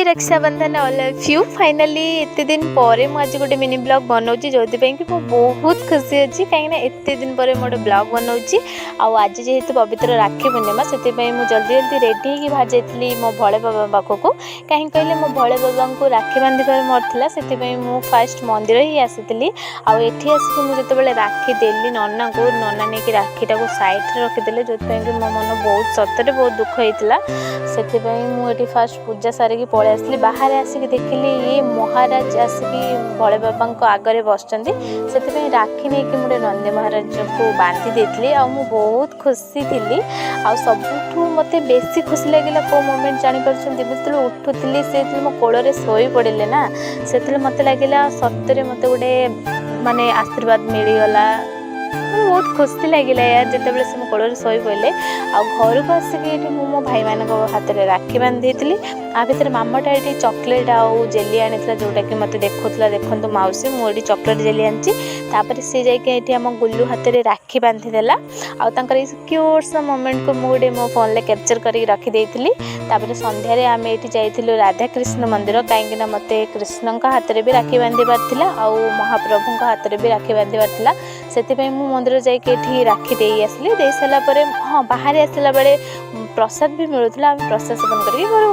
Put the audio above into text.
Rakshabandhan all of you finally एत दिन पर मुझे गोटे मिनी ब्लॉग बनाऊँगी जो कि बहुत खुशी अच्छी कहीं एत दिन पर मोटे ब्लॉग बनाऊँगी आज जेहेतु पवित्र राखी पूर्णिमा से मुझे जल्दी जल्दी रेडी होगी बाहर जाइली मो भोले बाबा पाखक कहीं कहले मो भोले बाबा को राखी बांधार मोर था से फास्ट मंदिर ही आसी आठी आसिक मुझे राखी देली नना को नना नहीं राखीटा को सैड रखीदे जो मो मन बहुत सतरे बहुत दुख होता से फास्ट पूजा सारिकी पलि आसली बाहर आसिक देखिली ये महाराज आसिकी भोले बाबा आगे बसचंदी से राखी नहीं कि मुझे नंदी महाराज को बांधी देती बहुत खुशी थी सबुठ मत बेसी खुशी लगे कौ मोमेंट जापर मुझे उठुली से मो कोल शोई पड़े ना से मत लगे सतरे मत गोटे माने आशीर्वाद मिलगला बहुत खुशी लगे यार जिते से मो कोल शोई पड़े घर को आसिक मो भाई मान हाथ में राखी बांधी थी आ भर मामाटा ये चॉकलेट आउ जेली आनी जोटा कि मत देखुला देखो मौसी मुझे चॉकलेट जेली आनी सी जाकि आम गुल्लू हाथ में राखी बांधीदेला आर क्यूट सा मोमेंट को मुझे मो फोन में कैप्चर कर रखीदी संध्यारे आम ये जाइलु राधाकृष्ण मंदिर कहीं मत कृष्ण हाथ में भी राखी बांधार था आउ महाप्रभु हाथ में भी राखी बांधार से मंदिर जाकि राखी दे आसली दे सारापर हाँ बाहर आसला बेले प्रसाद भी मिलूला प्रसाद सेवन कर